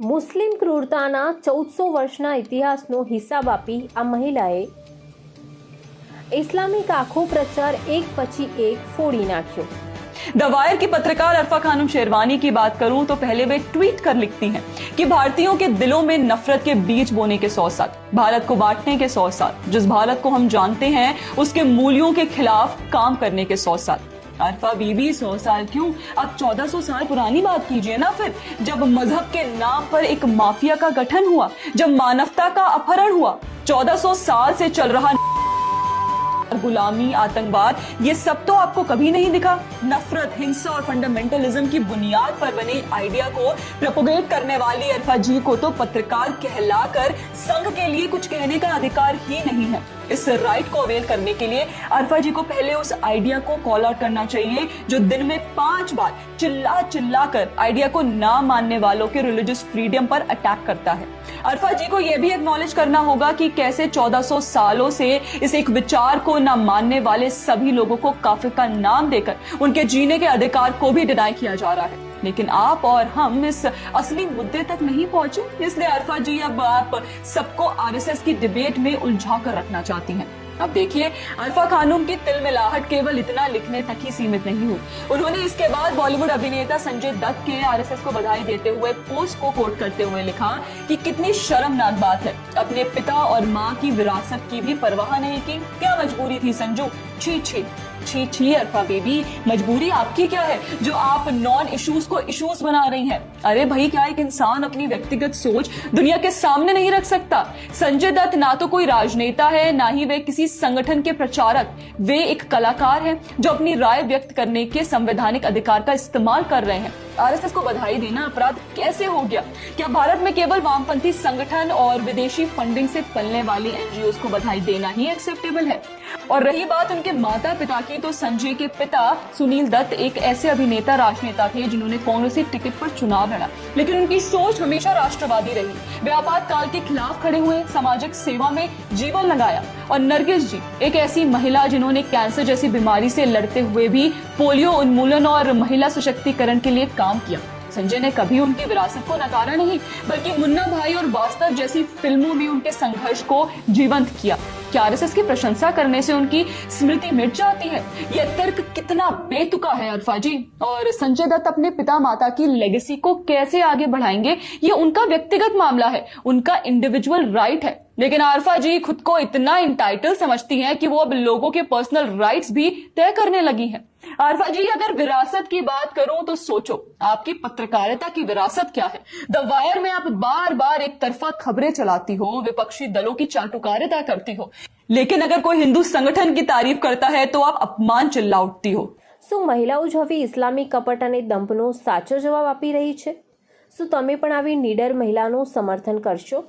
મુસ્લિમ ક્રૂરતાના 1400 વર્ષના ઇતિહાસનો હિસાબ આપી આ મહિલાએ ઇસ્લામિક આખો પ્રચાર એક પછી એક ફોડી નાખ્યો। द वायर की पत्रकार अरफा खानम शेरवानी की बात करूं तो पहले वे ट्वीट कर लिखती हैं कि भारतीयों के दिलों में नफरत के बीज बोने के 100 साल, भारत को बांटने के 100 साल, जिस भारत को हम जानते हैं उसके मूल्यों के खिलाफ काम करने के 100 साल। अरफा बीबी 100 साल क्यों, अब 1400 साल पुरानी बात कीजिए ना। फिर जब मजहब के नाम पर एक माफिया का गठन हुआ, जब मानवता का अपहरण हुआ, 1400 साल से चल रहा गुलामी, आतंकवाद, ये सब तो आपको कभी नहीं दिखा। नफरत, हिंसा और फंडामेंटलिज्म की बुनियाद पर बने आइडिया को प्रोपोगेट करने वाली अरफा जी को तो पत्रकार कहलाकर संघ के लिए कुछ कहने का अधिकार ही नहीं है। इस राइट को अवेल करने के लिए अरफा जी को पहले उस आइडिया को कॉल आउट करना चाहिए जो दिन में 5 बार चिल्ला चिल्ला कर आइडिया को ना मानने वालों के रिलीजियस फ्रीडम पर अटैक करता है। अरफा जी को यह भी एक्नॉलेज करना होगा कि कैसे 1400 सालों से इस एक विचार को ना मानने वाले सभी लोगों को काफिर का नाम देकर उनके जीने के अधिकार को भी डिनाई किया जा रहा है। लेकिन आप और हम इस असली मुद्दे तक नहीं पहुंचे, इसलिए अरफा जी अब आप सबको आरएसएस की डिबेट में उलझा कर रखना चाहती हैं। अब देखिए, अरफा खानम की तिलमिलाहट केवल इतना लिखने तक ही सीमित नहीं हुई। उन्होंने इसके बाद बॉलीवुड अभिनेता संजय दत्त के आरएसएस को बधाई देते हुए पोस्ट को कोट करते हुए लिखा कि कितनी शर्मनाक बात है, अपने पिता और माँ की विरासत की भी परवाह नहीं की। क्या मजबूरी थी संजू? छी छी छी छी अरफा बेबी, मजबूरी आपकी क्या है जो आप नॉन इश्यूज को इश्यूज बना रही हैं? अरे भाई, क्या एक इंसान अपनी व्यक्तिगत सोच दुनिया के सामने नहीं रख सकता? संजय दत्त ना तो कोई राजनेता है, ना ही वे किसी संगठन के प्रचारक, वे एक कलाकार हैं जो अपनी राय व्यक्त करने के संवैधानिक अधिकार का इस्तेमाल कर रहे हैं। आरएसएस को बधाई देना अपराध कैसे हो गया? क्या भारत में केवल वामपंथी संगठन और विदेशी फंडिंग से पलने वाली एनजीओ को बधाई देना ही एक्सेप्टेबल है? और रही बात उनके माता पिता की, तो संजय के पिता सुनील दत्त एक ऐसे अभिनेता राजनेता थे जिन्होंने कांग्रेसी टिकट पर चुनाव लड़ा, लेकिन उनकी सोच हमेशा राष्ट्रवादी रही। वे आपातकाल के खिलाफ खड़े हुए, सामाजिक सेवा में जीवन लगाया। और नरगिस जी एक ऐसी महिला जिन्होंने कैंसर जैसी बीमारी से लड़ते हुए भी पोलियो उन्मूलन और महिला सशक्तिकरण के लिए काम किया। संजय ने कभी उनकी विरासत को नकारा नहीं, बल्कि मुन्ना भाई और वास्तव जैसी फिल्मों में उनके संघर्ष को जीवंत किया। क्या आरएसएस की प्रशंसा करने से उनकी स्मृति मिट जाती है? यह तर्क कितना बेतुका है अरफा जी। और संजय दत्त अपने पिता माता की लेगेसी को कैसे आगे बढ़ाएंगे, ये उनका व्यक्तिगत मामला है, उनका इंडिविजुअल राइट है। लेकिन अरफा जी खुद को इतना इंटाइटल समझती हैं कि वो अब लोगों के पर्सनल राइट्स भी तय करने लगी हैं। अरफा जी, अगर विरासत की बात करूं तो सोचो, आपकी पत्रकारिता की विरासत क्या है? द वायर में आप बार बार एक तरफा खबरें चलाती हो, विपक्षी दलों की चाटुकारिता करती हो, लेकिन अगर कोई हिंदू संगठन की तारीफ करता है तो आप अपमान चिल्ला उठती हो। શું મહિલાઓ જ હવે ઇસ્લામિક કપટ અને દંભનો સાચો જવાબ આપી રહી છે? શું તમે પણ આવી નીડર મહિલાનું સમર્થન કરશો?